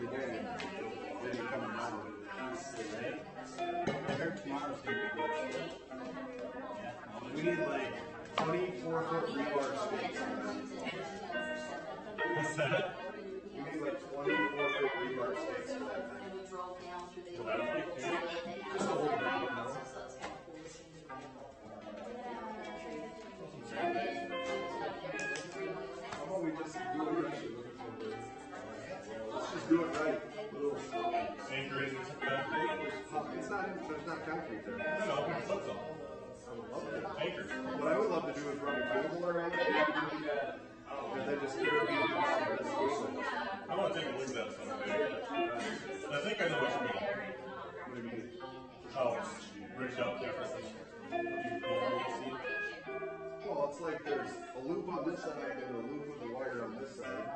the day, then you come down with it. I heard tomorrow's going to be good. We need like 24-foot rebar stakes. What's that? We need like 24-foot rebar stakes for that thing. Well, that would be cool. Just to hold it down, you know? How about we just do it right? Let's just do it right. Anchor it into concrete. There's not concrete there. No, we can put some. I would love to. Anchor. What I would love to do is run a cable around it. And then just carry it around the cable. I want to take a look at that someday. I think I know what you mean. What do you mean? Oh, it's rigged out differently. Well, it's like there's a loop on this side and a loop with the wire on this side.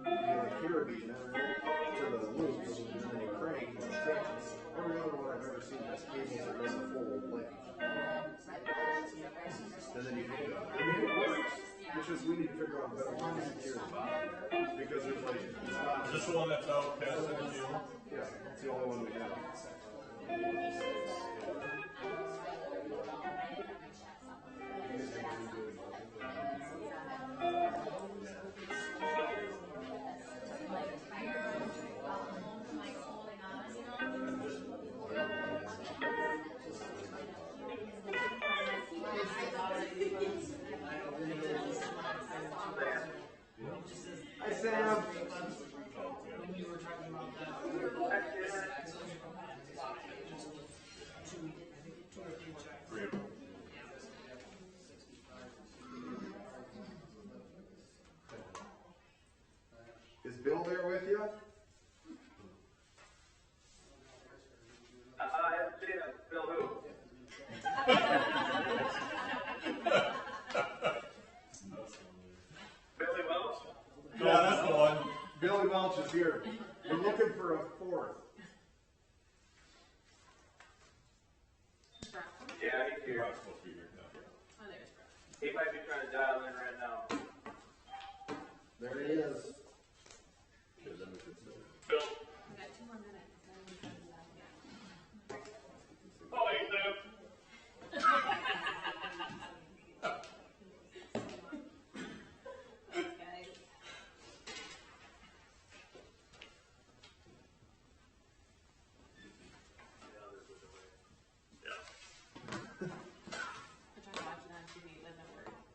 You have a carabiner to the loops, and then you crank and it stretches. Every other one I've ever seen has cables that run the full length. And then you hang it up. I mean, it works. It's just we need to figure out a better way to secure it. Because there's like, it's not. Is this the one that's out past the fuel? Yeah, it's the only one we have. Hi, Sam. Is Bill there with you? I haven't seen him. Bill who? Billy Welch? Yeah, that's the one. Billy Welch is here. We're looking for a fourth. Yeah, he's here. Brock's supposed to be here now. He might be trying to dial in right now. There he is. Bill. Oh, hey, Sam.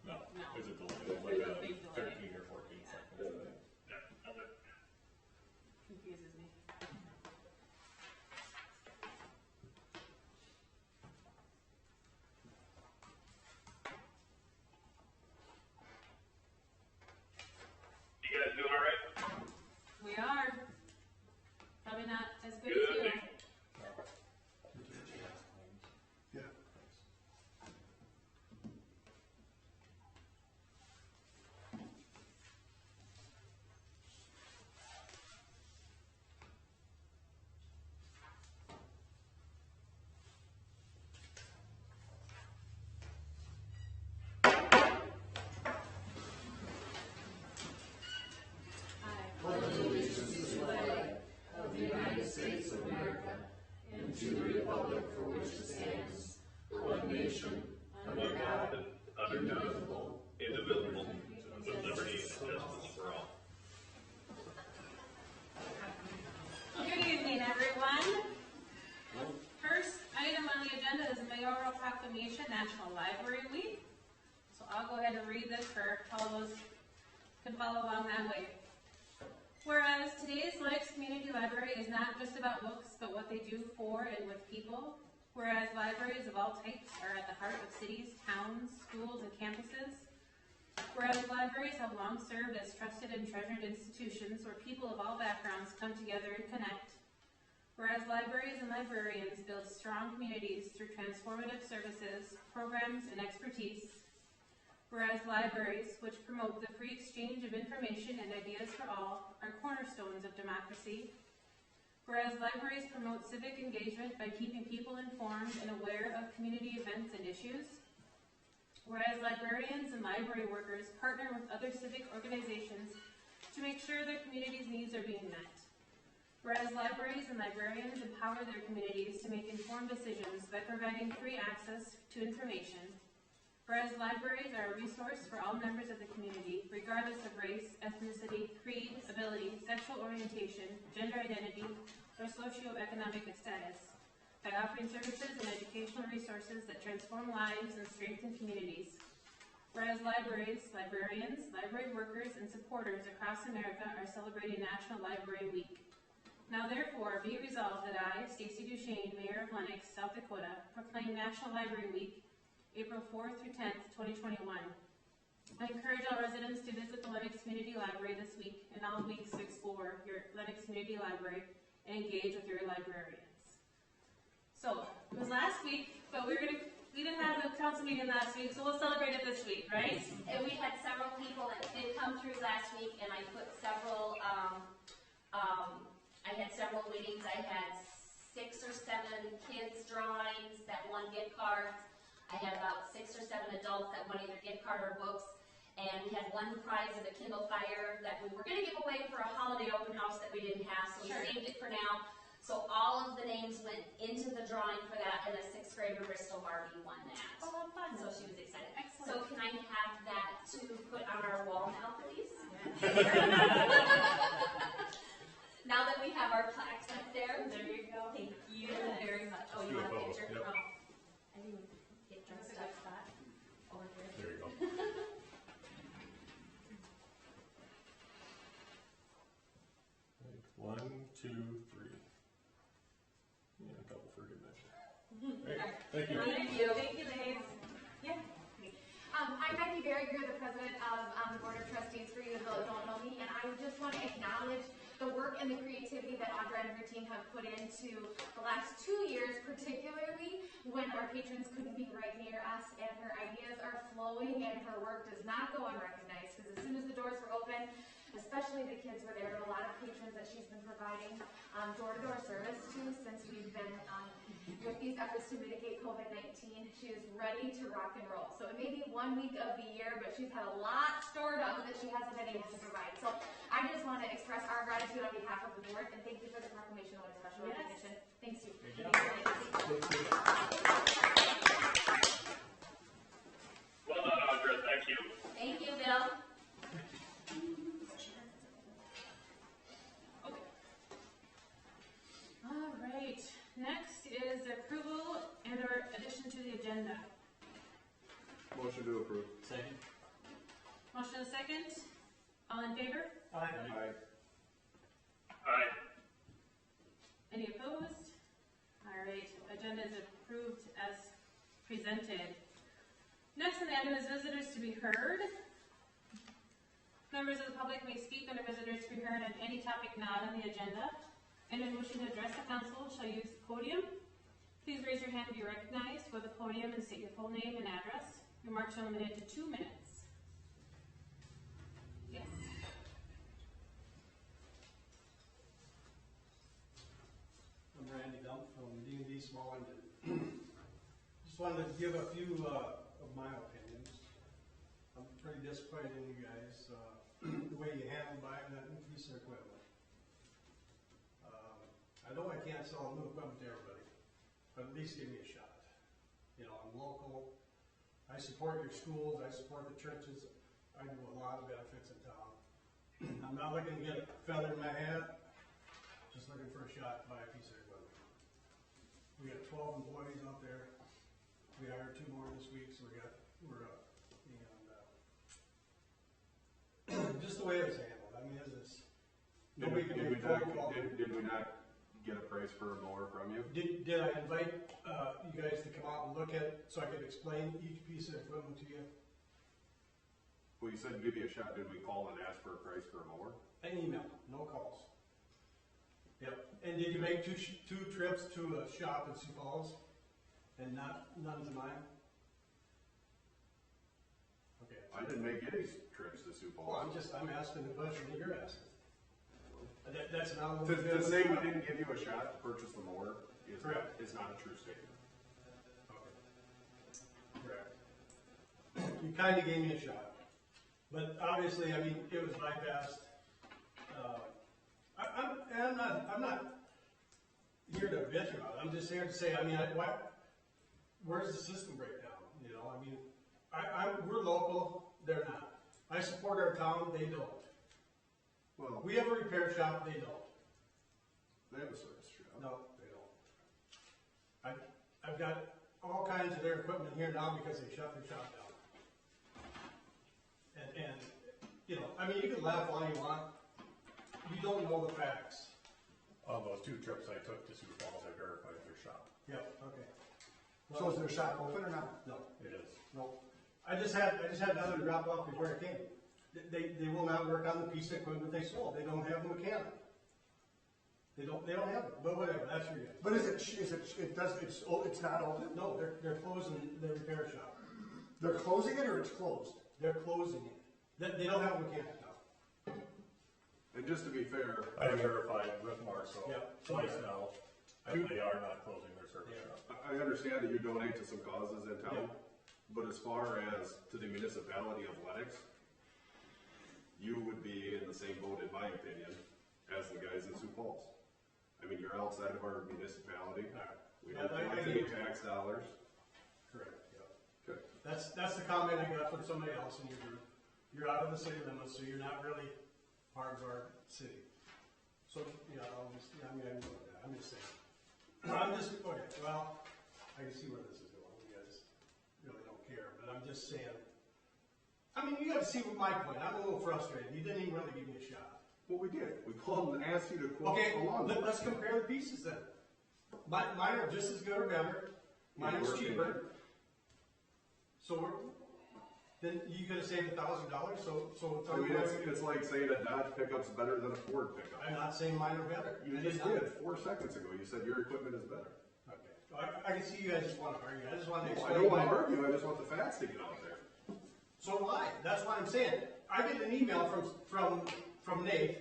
No, there's a delay. Like a 13 or 14 seconds. Confuses me. You guys doing all right? We are. Probably not as good Good. as you. Yeah. Indivisible, with liberty and justice for all. Good evening, everyone. First item on the agenda is Mayoral Proclamation National Library Week. So I'll go ahead and read this for all those who can follow along that way. Whereas today's Lennox Community Library is not just about books, but what they do for and with people. Whereas libraries of all types are at the heart of cities, towns, schools, and campuses. Whereas libraries have long served as trusted and treasured institutions where people of all backgrounds come together and connect. Whereas libraries and librarians build strong communities through transformative services, programs, and expertise. Whereas libraries, which promote the free exchange of information and ideas for all, are cornerstones of democracy. Whereas libraries promote civic engagement by keeping people informed and aware of community events and issues. Whereas librarians and library workers partner with other civic organizations to make sure their community's needs are being met. Whereas libraries and librarians empower their communities to make informed decisions by providing free access to information. Whereas libraries are a resource for all members of the community, regardless of race, ethnicity, creed, ability, sexual orientation, gender identity, or socioeconomic status, by offering services and educational resources that transform lives and strengthen communities. Whereas libraries, librarians, library workers, and supporters across America are celebrating National Library Week. Now therefore, be resolved that I, Stacey Duchesne, Mayor of Lennox, South Dakota, proclaim National Library Week, April 4th through 10th, 2021. I encourage all residents to visit the Lennox Community Library this week and all weeks to explore your Lennox Community Library and engage with your librarians. So, it was last week, but we didn't have a council meeting last week, so we'll celebrate it this week, right? And we had several people that did come through last week, and I put several, I had several winnings. I had 6 or 7 kids drawings that won gift cards. I had about 6 or 7 adults that won either gift card or books. And we had one prize of a Kindle Fire that we were going to give away for a holiday open house that we didn't have, so we saved it for now. So all of the names went into the drawing for that, and a 6th grader, Bristol Barbie, won that. Oh, fun. So she was excited. Excellent. So can I have that to put on our wall now, please? Now that we have our plaques up there. There you go. Thank you very much. Oh, you want a picture? Yep. Oh, I didn't get dressed up. Over here. There you go. Right, 1, 2, 3. Yeah, a couple for good measure. Right. Thank you. Thank you. Thank you, ladies. Yeah. I'm Becky Berry, the president of the Board of Trustees for you that don't know me, and I just want to acknowledge the work and the creativity that Audra and her team have put into the last 2 years, particularly when our patrons couldn't be right near us, and her ideas are flowing and her work does not go unrecognized, because as soon as the doors were open, especially the kids were there, but a lot of patrons that she's been providing door-to-door service to since we've been with these efforts to mitigate COVID-19. She is ready to rock and roll. So it may be 1 week of the year, but she's had a lot stored up that she hasn't been able to provide. So I just want to express our gratitude on behalf of the board, and thank you for the proclamation of a special recognition. Thanks you. Well done, Audra. Thank you. Thank you, Bill. All right. Next is approval and/or addition to the agenda. Motion to approve. Second. Motion and second. All in favor? Aye. Aye. Any opposed? All right. Agenda is approved as presented. Next on the item is visitors to be heard. Members of the public may speak under visitors to be heard on any topic not on the agenda. Anyone wishing to address the council shall use the podium. Please raise your hand to be recognized. Go to the podium and state your full name and address. Remarks are limited to 2 minutes. Yes. I'm Randy Dump from D&D Small Engine. Just wanted to give a few of my opinions. I'm pretty disappointed in you guys, the way you handled buying that new piece of equipment. I know I can't sell new equipment to everybody, but at least give me a shot. You know, I'm local. I support your schools. I support the churches. I do a lot of benefits in town. I'm not looking to get a feather in my hat. Just looking for a shot to buy a piece of equipment. We got 12 employees out there. We hired 2 more this week, so we're up. And just the way it was handled. I mean, Did we not get a price for a mower from you? Did I invite you guys to come out and look at it so I could explain each piece of equipment to you? Well, you said give you a shot. Did we call and ask for a price for a mower? An email, no calls. Yep. And did you make two trips to a shop in Sioux Falls and none to mine? Okay. I didn't make any trips to Sioux Falls. Well, I'm asking the question that you're asking. That's not To say we didn't give you a shot to purchase the mower is Correct. Is not a true statement. Okay. Correct. You kind of gave me a shot, but obviously, I mean, it was bypassed. I'm not here to bitch about it. I'm just here to say, I mean, where's the system breakdown? You know, I mean, we're local, they're not. I support our town, they don't. Well, We have a repair shop, they don't. they have a service shop. No, they don't. I've got all kinds of their equipment here now because they shut their shop down. And, you know, I mean, you can laugh all you want. You don't know the facts. On those 2 trips I took to Sioux Falls, I verified their shop. Yep, okay. So is their shop open or not? No, It is. no. I just had another drop off before I came. They will not work on the piece of equipment they sold. They don't have the mechanic. They don't have it, but whatever, that's your guess. But it's not open? No, they're closing the repair shop. They're closing it or it's closed? They're closing it. They don't have a mechanic now. And just to be fair, I verified with Marcel Yeah. twice now, and they are not closing their service Yeah. shop. I understand that you donate to some causes in town, Yeah. but as far as to the municipality of Lennox, you would be in the same boat, in my opinion, as the guys in Sioux Falls. I mean, you're outside of our municipality. We don't Yeah, I collect get any you. tax dollars. Correct, yeah. Okay. That's the comment I got from somebody else in your group. You're out of the city limits, so you're not really part of our city. So, yeah, I'm just saying. Okay, well, I can see where this is going. You guys really don't care, but I'm just saying. I mean, you gotta see my point. I'm a little frustrated. You didn't even really give me a shot. Well, we did. We called and asked you to quote Okay, along. let's compare the pieces then. Mine are just as good or better. Mine is cheaper. So then you could have saved $1,000. So I mean, it's like saying a Dodge pickup's better than a Ford pickup. I'm not saying mine are better. You just did 4 seconds ago. You said your equipment is better. Okay. I can see you guys just want to argue. I just want to I explain. don't want to argue. I just want the facts to get out there. So why? That's what I'm saying. I get an email from Nate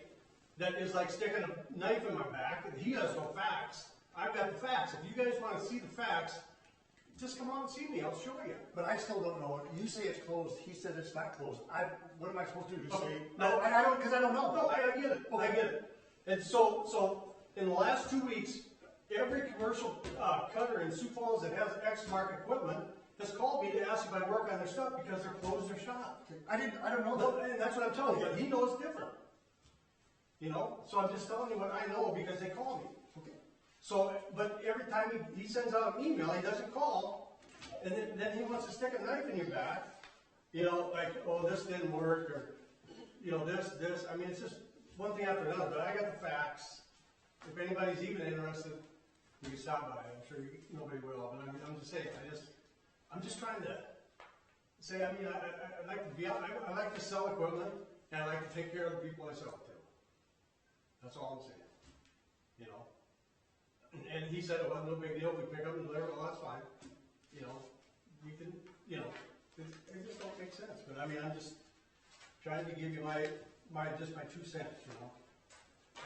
that is like sticking a knife in my back, and he has no facts. I've got the facts. If you guys want to see the facts, just come on and see me. I'll show you. But I still don't know. You say it's closed. He said it's not closed. What am I supposed to do? Just Okay. say No, I don't, because I don't know. No, I get it. I get it. And so in the last 2 weeks, every commercial cutter in Sioux Falls that has X-Mark equipment has called me to ask if I work on their stuff because they're closed their shop. I don't know No, that. and that's what I'm telling you. He knows different. You know? So I'm just telling you what I know because they call me. Okay. So, but every time he sends out an email, he doesn't call, and then he wants to stick a knife in your back. You know, like, oh, this didn't work, or, you know, this. I mean, it's just one thing after another, but I got the facts. If anybody's even interested, you can stop by. I'm sure nobody will, but I mean, I'm just saying, I'm just trying to say, I mean, I like to be out, I like to sell equipment, and I like to take care of the people I sell it to. That's all I'm saying, you know? And he said, well, no big deal, we pick up and deliver, well, that's fine. You know, we can, you know, it just don't make sense, but I mean, I'm just trying to give you my 2 cents, you know,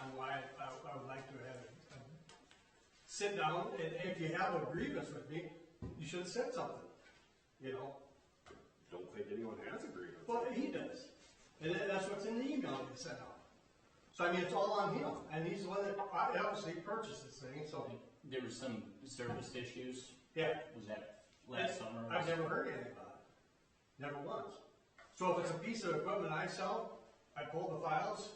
on why I would like to have it. Sit down, and if you have a grievance with me, you should have said something, you know? Don't think anyone has a grievance. Well, he does, and that's what's in the email he sent out. So I mean, it's all on him, and he's the one that obviously purchased this thing, so. There was some service issues. Yeah. Was that last summer? I've never heard anything about it. Never once. So if it's a piece of equipment I sell, I pull the files.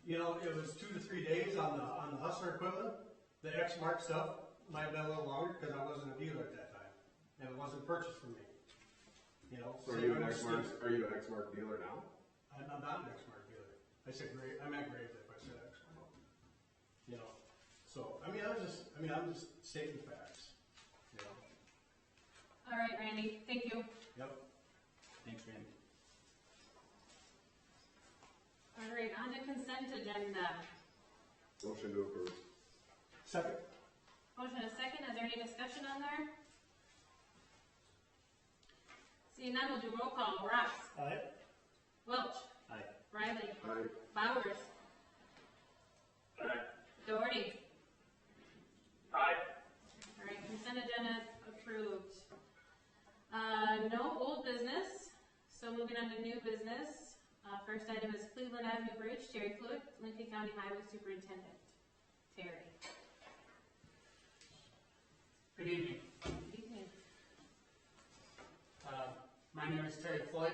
You know, it was 2 to 3 days on the Hustler equipment. The X-Mark stuff might have been a little longer because I wasn't a dealer at that time, and it wasn't purchased from me. You know. So are you an X-Mark dealer now? I'm not an X-Mark dealer. I said great. I meant great if I said X-Mark. You know. So I'm just stating facts. You know. All right, Randy, thank you. Yep. Thanks, Randy. All right, on the consent agenda. Motion to approve. Second. Motion and a second, is there any discussion on there? Seeing none, we'll do roll call. Ross. Aye. Welch. Aye. Riley. Aye. Bowers. Aye. Doherty. Aye. All right, consent agenda approved. No old business, so moving on to new business. First item is Cleveland Avenue Bridge, Terry Fluid, Lincoln County Highway Superintendent. Barry. Good evening. Good evening. My name is Terry Floyd,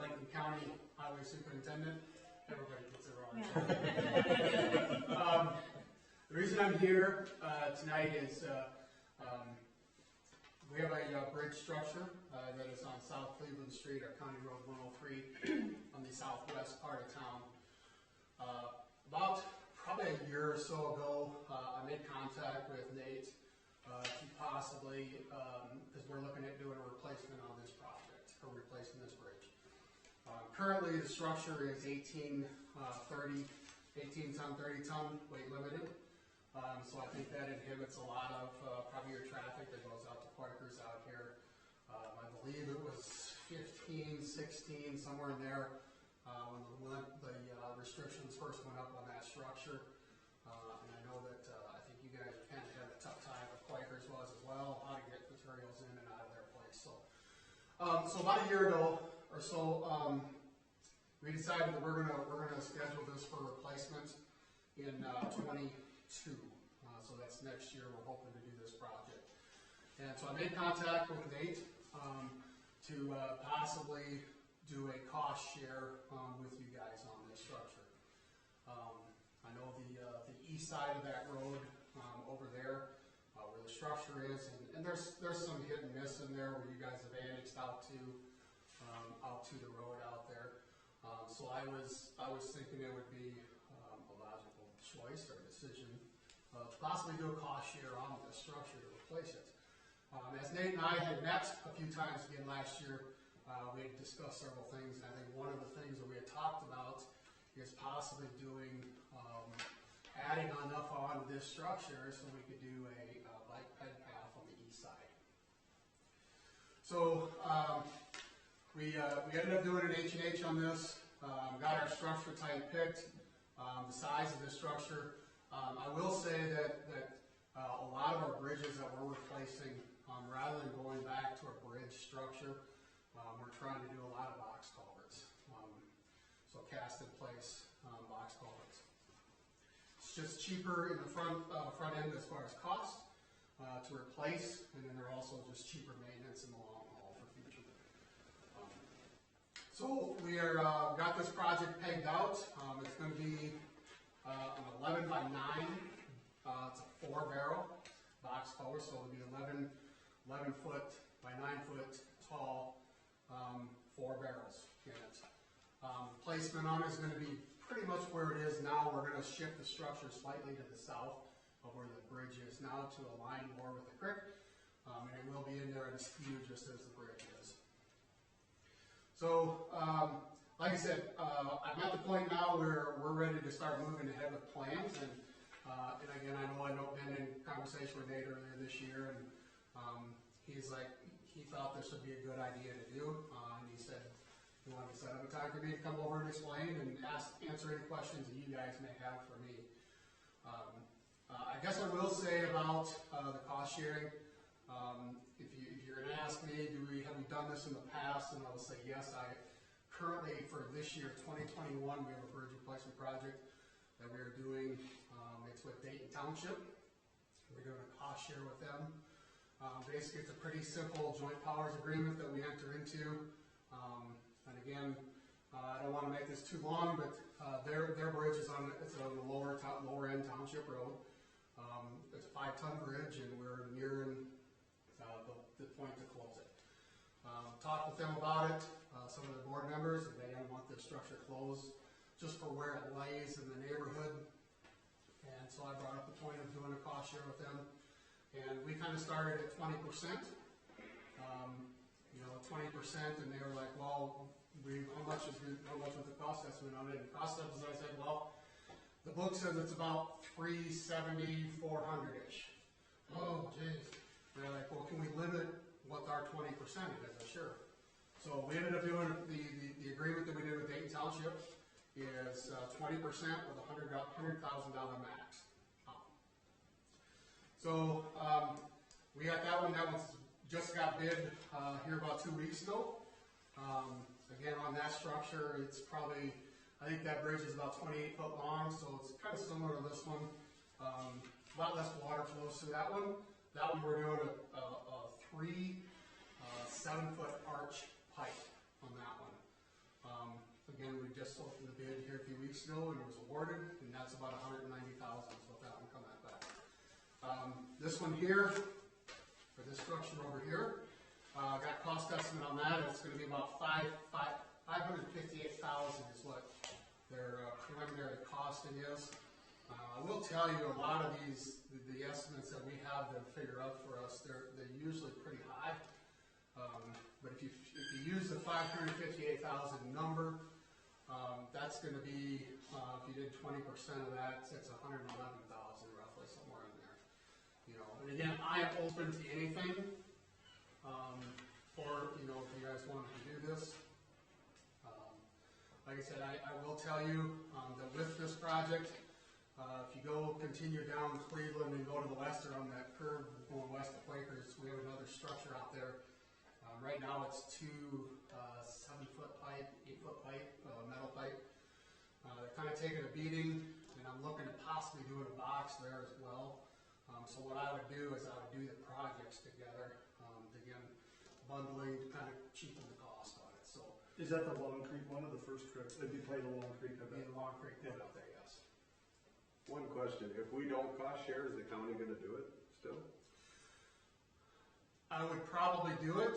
Lincoln County Highway Superintendent. Everybody gets it wrong. The reason I'm here tonight is we have a bridge structure that is on South Cleveland Street, or County Road 103, on the southwest part of town. About probably a year or so ago, I made contact with Nate to possibly, because we're looking at doing a replacement on this project, or replacing this bridge. Currently, the structure is 18 ton, 30 ton weight limited. So I think that inhibits a lot of probably your traffic that goes out to Quakers out here. I believe it was 15, 16, somewhere in there when the restrictions first went up on that structure. And I know that I think you guys kind of had a tough time with Quakers was as well, how to get materials in and out of their place. So about a year ago or so, we decided that we're gonna schedule this for replacement in 22. So that's next year. We're hoping to do this project. And so I made contact with Nate to possibly do a cost share with you guys on this structure. I know the east side of that road over there where the structure is, and there's some hit and miss in there where you guys have annexed out to the road out there. So I was thinking it would be a logical choice or decision to possibly do a cost share on this structure to replace it. As Nate and I had met a few times again last year, we had discussed several things, and I think one of the things that we had talked about is possibly doing, adding enough on this structure so we could do a bike ped path on the east side. So we ended up doing an H&H on this, got our structure type picked, the size of the structure. I will say that a lot of our bridges that we're replacing, rather than going back to a bridge structure, we're trying to do a lot of box culverts. So cast in place box culverts. It's just cheaper in the front end as far as cost to replace, and then they're also just cheaper maintenance in the long haul for future. So we are got this project pegged out. It's going to be an 11 by 9. It's a 4-barrel box culvert, so it'll be 11 foot by 9 foot tall, 4 barrels in it. Placement on it is going to be pretty much where it is now. We're going to shift the structure slightly to the south of where the bridge is now to align more with the creek, and it will be in there at a skew just as the bridge is. So, like I said, I'm at the point now where we're ready to start moving ahead with plans, and again, I know I've been in conversation with Nate earlier this year, and he's like, he thought this would be a good idea to do, and he said he wanted to set up a time for me to come over and explain and answer any questions that you guys may have for me. I guess I will say about the cost sharing. If you're going to ask me, have we done this in the past, and I will say yes. Currently, for this year, 2021, we have a bridge replacement project that we are doing. It's with Dayton Township. We're doing a cost share with them. Basically, it's a pretty simple joint powers agreement that we enter into. And again, I don't want to make this too long, but their bridge is on the lower end township road. It's a 5-ton bridge, and we're nearing the point to close it. Talked with them about it, some of the board members, and they want this structure closed just for where it lays in the neighborhood. And so I brought up the point of doing a cost share with them. And we kind of started at 20%, 20%, and they were like, well, how much was the cost estimate on it? And the cost estimate, I said, well, the book says it's about $370, $400-ish. Oh, geez. They're like, well, can we limit what our 20% is? I said, sure. So we ended up doing the agreement that we did with Dayton Township is 20% with a $100,000 max. So we got that one. That one just got bid here about 2 weeks ago. Again, on that structure, it's probably, I think that bridge is about 28 foot long, so it's kind of similar to this one. A lot less water flows through that one. That one we're doing a 7-foot arch pipe on that one. Again, we just opened the bid here a few weeks ago and it was awarded, and that's about $190,000 is what that one come at back. This one here, for this structure over here, got cost estimate on that. It's going to be about $558,000 is what their preliminary costing is. I will tell you, a lot of these, the estimates that we have them figure out for us, they're usually pretty high. But if you use the $558,000 number, that's going to be, if you did 20% of that, it's $111,000 roughly, somewhere in there. You know, and again, I am open to anything. Or, you know, if you guys wanted to do this. Like I said, I will tell you that with this project, if you continue down Cleveland and go to the west or on that curve going west of Quakers, we have another structure out there. Right now it's two 7-foot pipe, 8-foot pipe, metal pipe. They're kind of taking a beating, and I'm looking at possibly doing a box there as well. So what I would do is I would do the projects together. Again, bundling to kind of cheapen the cost on it. So Is that the Long Creek one or the first trip? It'd be probably the Long Creek. it'd be the Long Creek one out there, yes. One question, if we don't cost share, is the county gonna do it still? I would probably do it.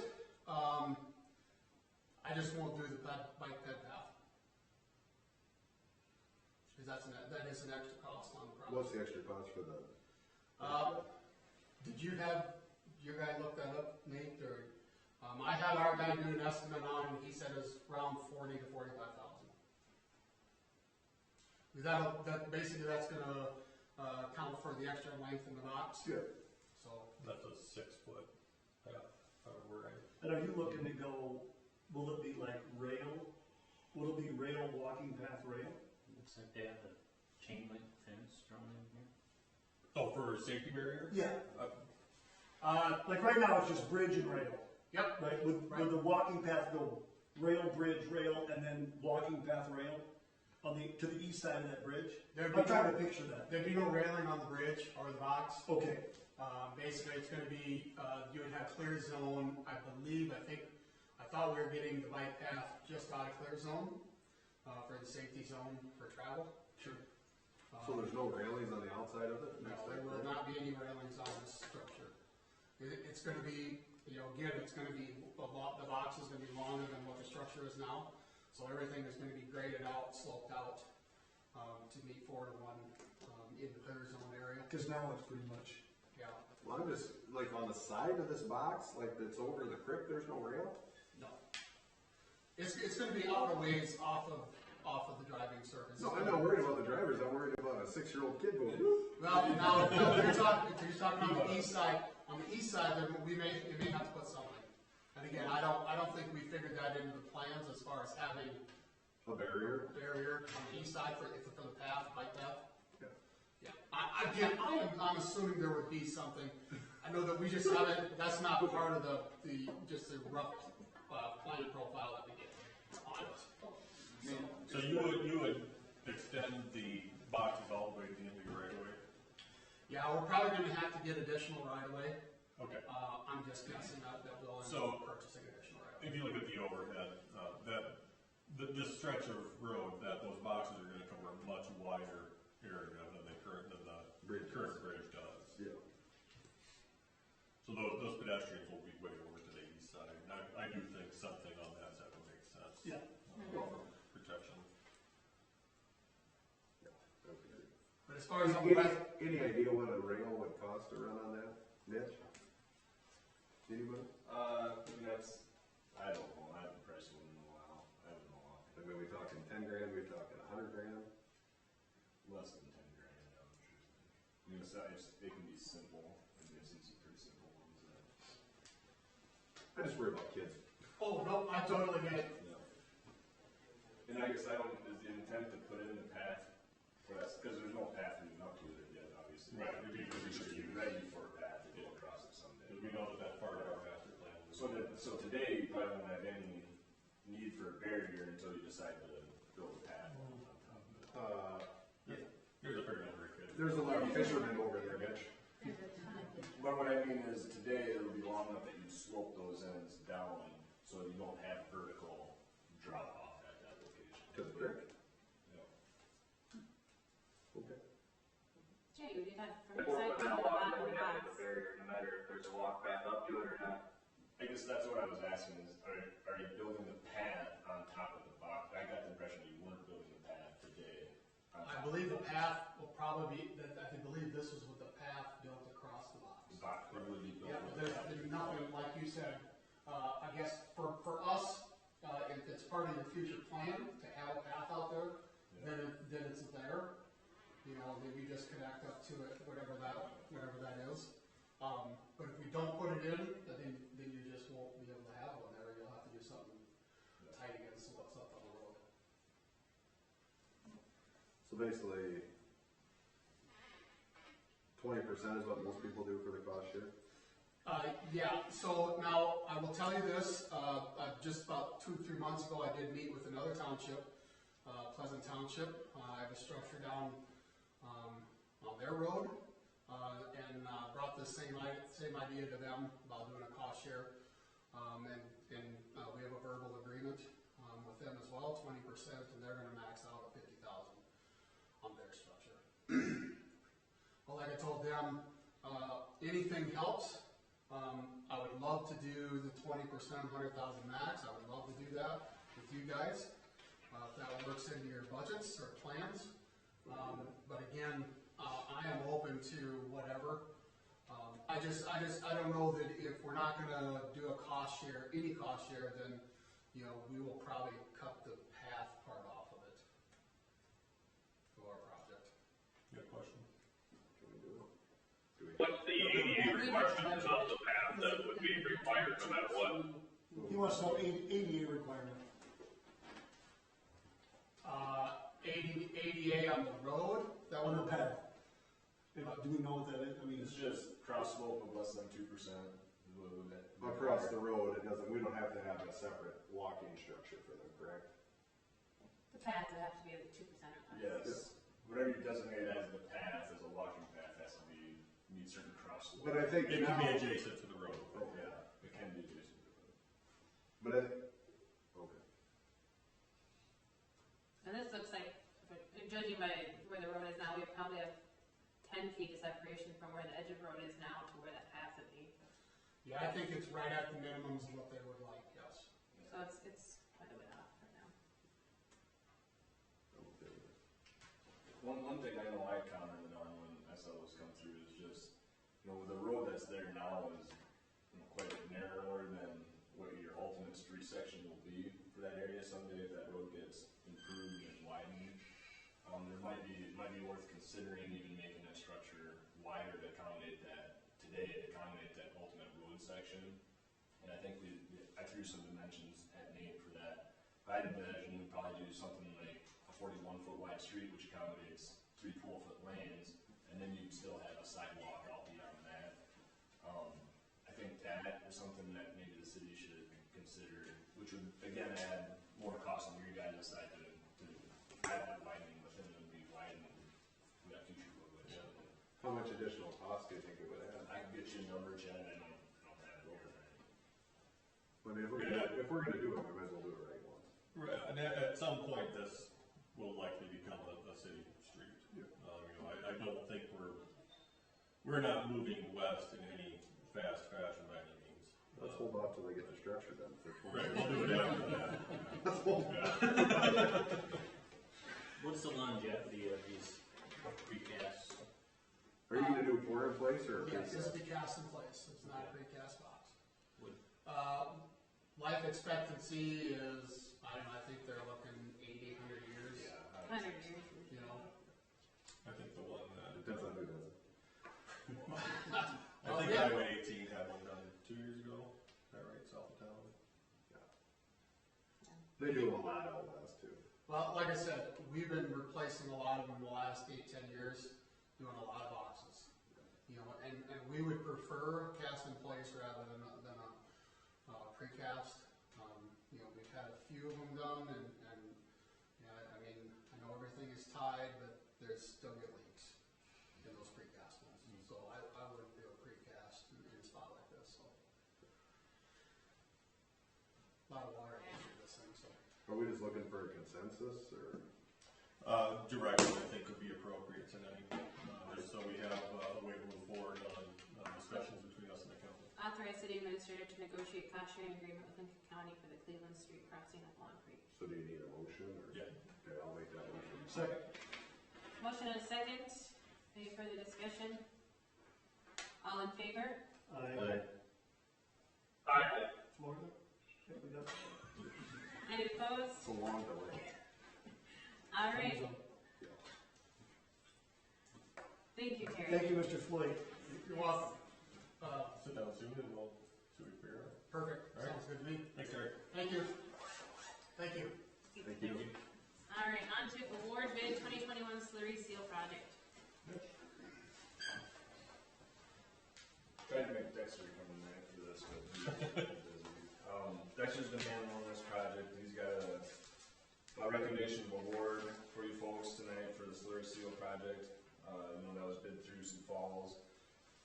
I just won't do the bike ped path. Because that is an extra cost on the project. What's the extra cost for the? Did you have your guy look that up, Nate? Or I had our guy do an estimate on, and he said it was around $40,000 to $45,000. That basically that's going to account for the extra length in the box. Yeah. So That's a 6-foot path, however, right? And are you looking to go, will it be like rail? Will it be rail, walking path rail? Looks like they have a chain link fence drawn in here. Oh, for a safety barrier? Yeah. Like right now, it's just bridge and rail. yep. Right, would the walking path go rail, bridge, rail, and then walking path rail on to the east side of that bridge? I'm trying to picture that. There'd be no railing on the bridge or the box. Okay. Basically, it's going to be, you would have clear zone, I thought we were getting the bike path just out of clear zone, for the safety zone for travel. Sure. So there's no railings on the outside of it? No, there will not be any railings on this structure. It's going to be, again, it's going to be, the box is going to be longer than what the structure is now. So everything is going to be graded out, sloped out, to meet 4 to 1 in the clear zone area. Because now it's pretty much. Yeah. Well, I'm just, like on the side of this box, like that's over the crypt, there's no rail? No. It's going to be out a ways off of the driving surface. No, I'm not worried about the drivers, I'm worried about a 6-year-old kid going, whoop. Well, now, you're talking on the east side. On the east side, then we may have to put something. And again, I don't think we figured that into the plans as far as having A barrier? a barrier on the east side for the path, bike path. Yeah. Yeah. I'm assuming there would be something. I know that we just haven't. That's not part of the rough plan profile that we get on it. So you would extend the boxes all the way to the end of your right of way? Yeah, we're probably going to have to get additional right of way. Okay. I'm just guessing that we'll end So, up purchasing additional right of way. If you look at the overhead, this stretch of road, those boxes are going to cover a much wider area than the current bridge does. Yeah. So those pedestrians will be way over to the east side. And I do think something on that side would make sense. Yeah. For protection. Okay. But as far as on the west, Any idea what a rail would cost to run on that, Mitch? Anybody? I don't know. I haven't priced one in a while. I don't know. I mean, we talking 10 grand, we talking 100 grand? Less than 10 grand, I'm sure. I mean, it can be simple. I mean, I've seen some pretty simple ones. I just worry about kids. oh no, I totally get it. Yeah. And I guess is the intent to put it in the path for that, because there's no path leading up to it yet, obviously. Right. We should be ready for a path to go across it someday. Because we know that part of our master plan. So today, you probably won't have any need for a barrier until you decide to build a path on top of it. Here's a fair number of kids. There's a lot of fishermen over there, Mitch. But what I mean is today it'll be long enough that you slope those ends down so you don't have vertical drop off at that location. To the creek. Yeah. Okay. Jay, would you have from If the we're side putting to a the walk bottom of the going into box? the barrier, no matter if there's a walk back up to it or not. I guess that's what I was asking is, are you building the path on top of the box? I got the impression you weren't building the path today. I believe the path will probably be, I believe this is what the path built across the box. The box would be built. Yeah, but there's nothing, like you said, I guess for us, if it's part of your future plan to have a path out there, then it's there. You know, then you just connect up to it, whatever that is. But if we don't put it in, then you just won't be able to have one there. You'll have to do something tight against what's up on the road. So basically, 20% is what most people do for the cost share? Yeah, so now I will tell you this, just about 2-3 months ago, I did meet with another township, Pleasant Township. I have a structure down on their road, and brought the same idea to them about doing a cost share. And we have a verbal agreement with them as well, 20%, and they're gonna max out at $50,000 on their structure. Well, like I told them, anything helps. I would love to do the 20%, 100,000 max. I would love to do that with you guys, if that works into your budgets or plans. But again, I am open to whatever. I don't know that if we're not gonna do a cost share, any cost share, then, you know, we will probably cut the path part off of it for our project. Good question. Can we do it? Do we? What's the ADA requirement of the path that would be required no matter what? He wants to know ADA requirement. ADA on the road, that On would the path. Do we know what that is? I mean, It's just cross slope of less than 2%. Across the road, we don't have to have a separate walking structure for them, correct? The path would have to be at 2% or less. Yes. Whatever you designate as the path, as a walking path, has to meet certain cross slope. But I think It can now, be adjacent to the road. Yeah, it can be adjacent to the road. but okay. And this looks like, judging by where the road is now, we probably have 10 feet of separation from where the edge of the road is now to where that path would be. Yeah, I think it's right at the minimums of what they would like, yes. So it's quite a bit off right now. One thing I know I commented on when I saw those come through is just, the road that's there now is quite a bit narrower than what your ultimate street section will be for that area someday if that road gets improved and widened. It might be worth considering even making that structure wider to accommodate that ultimate road section. And I think I threw some dimensions at Nate for that. I'd imagine we'd probably do something like a 41-foot wide street, which accommodates 3 12-foot lanes, and then you'd still have a sidewalk out beyond that. I think that is something that maybe the city should consider, which would again add more cost on your guys' side to have that widening, but then it would be widened for that future roadway. Yeah. How much additional cost do you think it would add? I can get you a number, Chad. I don't have it over. I mean, if we're gonna do it, we might as well do it right once. Right, and at some point, this will likely become a city street. Yeah. I don't think we're not moving west in any fast fashion by any means. Let's hold off till they get the structure done for 20. Right, we'll do it after that. Let's hold What's the longevity of these precasts? Are you gonna do a pour in place or? Yes, this will be cast in place, it's not a precast box. Would- Life expectancy is, I think they're looking 80, 100 years. Yeah. 100 years. You know, I think the one, Depends on who does it. I think yeah. Highway 18 had one done 2 years ago, is that right, south of town? They do a lot out west too. Well, like I said, we've been replacing a lot of them in the last 8, 10 years, doing a lot of boxes. And we would prefer cast in place rather than a precast. We've had a few of them done, and I know everything is tied, but there's still get leaks. Are we just looking for a consensus, or? Direction, I think, would be appropriate tonight, just so we have a way to move forward on discussions between us and the council. Authorize city administrator to negotiate cost sharing agreement with Lincoln County for the Cleveland Street crossing at Long Creek. So do you need a motion, or? Yeah. Okay, I'll make that motion. Second. Motion and a second. Any further discussion? All in favor? Aye. Aye. Florida? Okay, we got Any opposed? It's a long delay. All right. Thank you, Terry. Thank you, Mr. Floyd. You're welcome. Sit down soon and we'll see what we figure out. Perfect, All right. sounds good to me. Thanks, Eric. Thank you. Thank you. Thank you. All right, on to award bid 2021 slurry seal project. Tried to make Dexter come tonight for this, but he's busy. Dexter's been handling this project. He's got a recommendation of award for you folks tonight for the slurry seal project. That was bid through Sioux Falls,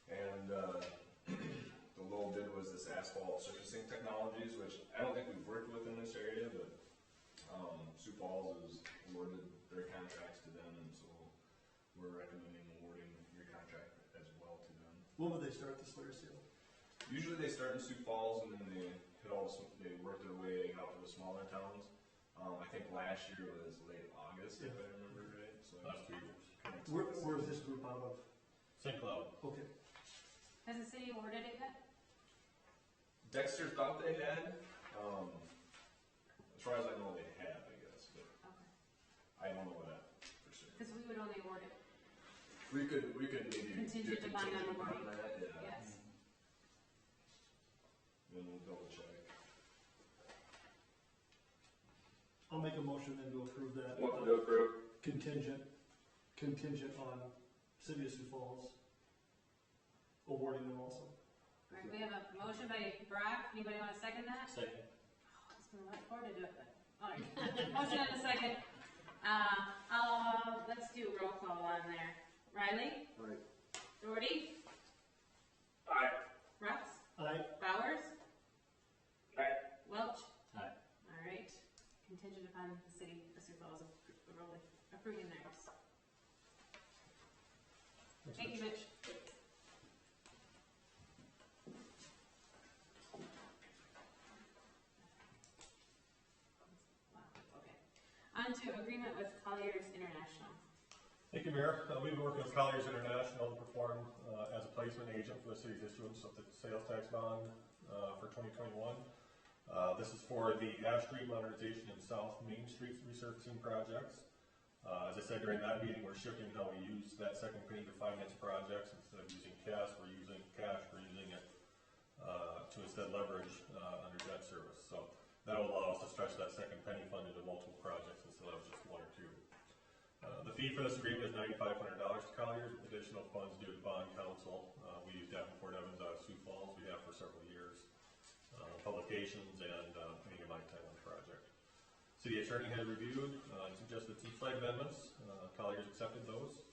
and the low bid was this asphalt surfacing technologies, which I don't think we've worked with in this area, but Sioux Falls has awarded their contracts to them, and so we're recommending awarding your contract as well to them. When would they start the slurry seal? Usually they start in Sioux Falls and then they work their way out to the smaller towns. I think last year was late August, if I remember right. So Last 2 years. Where is this group out of? St. Cloud. Okay. Has the city awarded it yet? Dexter thought they had. As far as I know, they have, I guess, but Okay. I don't know that for sure. Because we would only award it. We could maybe Contingent do upon them contingent awarding. on that, yeah. Yes. Then we'll double check. I'll make a motion then to approve that. Motion to approve. Contingent on City of Sioux Falls awarding them also. All right, we have a motion by Brock. Anybody want to second that? Second. Oh, it's been a lot harder to do it, but, all right. Motion and a second. Let's do roll call on there. Riley? Right. Doherty? Aye. Russ? Aye. Bowers? Aye. Welch? Aye. All right. Contingent upon the city of Sioux Falls approving theirs. Thank you, Mitch. Wow, okay. On to agreement with Colliers International. Thank you, Mayor. We've been working with Colliers International to perform as a placement agent for the city's issuance of the sales tax bond for 2021. This is for the Ash Street modernization and South Main Street resurfacing projects. As I said during that meeting, we're shifting how we use that second penny to finance projects. Instead of using cash, we're using it to instead leverage under debt service. So that will allow us to stretch that second penny fund into multiple projects instead of just one or two. The fee for this agreement is $9,500 to Colliers, with additional funds due to bond counsel. We use Davenport Evans out of Sioux Falls. We have for several years. Publications and any of my time on the project. City attorney has reviewed and suggested some slight amendments. Colliers accepted those.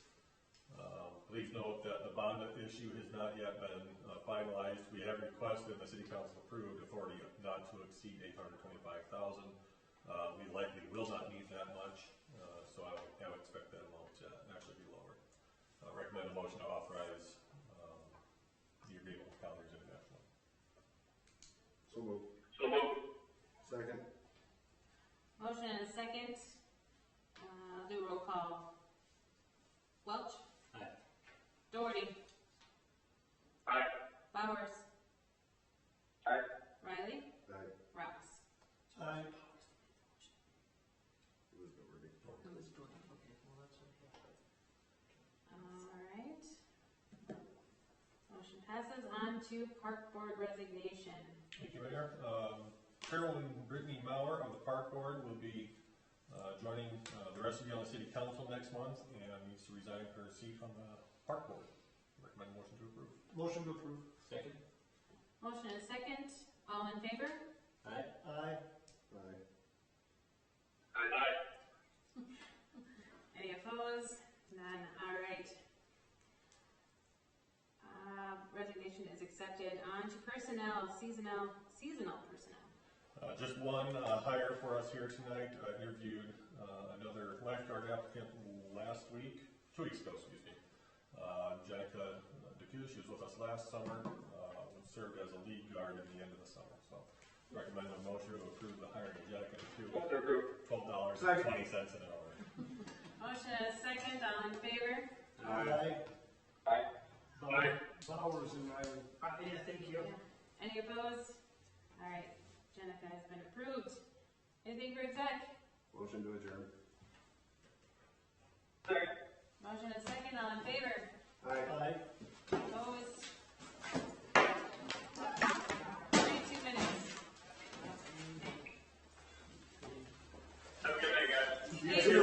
Please note that the bond issue has not yet been finalized. We have requested, the city council approved, authority not to exceed $825,000. We likely will not need that much, so I would expect that amount to actually be lower. Recommend a motion to authorize the agreement with Colliers International. So moved. So moved. Second. Motion and a second. Do roll call. Welch? Aye. Doherty? Aye. Bowers? Aye. Riley? Aye. Ross? Aye. It was Doherty. Alright. Motion passes on to park board resignation. Thank you, Mayor. Carolyn Brittany Maurer of the Park Board will be joining the rest of you on the City Council next month and needs to resign her seat on the Park Board. Recommend a motion to approve. Motion to approve. Second. Motion and a second. All in favor? Aye. Aye. Aye. Aye. Any opposed? None. Alright. Resignation is accepted. On to personnel, seasonal personnel. Just one hire for us here tonight. I interviewed another lifeguard applicant last week, 2 weeks ago, excuse me. Jenica DeCue, she was with us last summer, served as a lead guard at the end of the summer. So recommend a motion to approve the hiring of Jenica DeCue at $12.20 an hour. Motion and a second, all in favor? Aye. Bowers and I. Yeah, thank you. Any opposed? All right, Jenica has been approved. Anything for exec? Motion to adjourn. Motion and a second, all in favor? Aye. Opposed? 32 minutes. Have a good night, guys. Hey,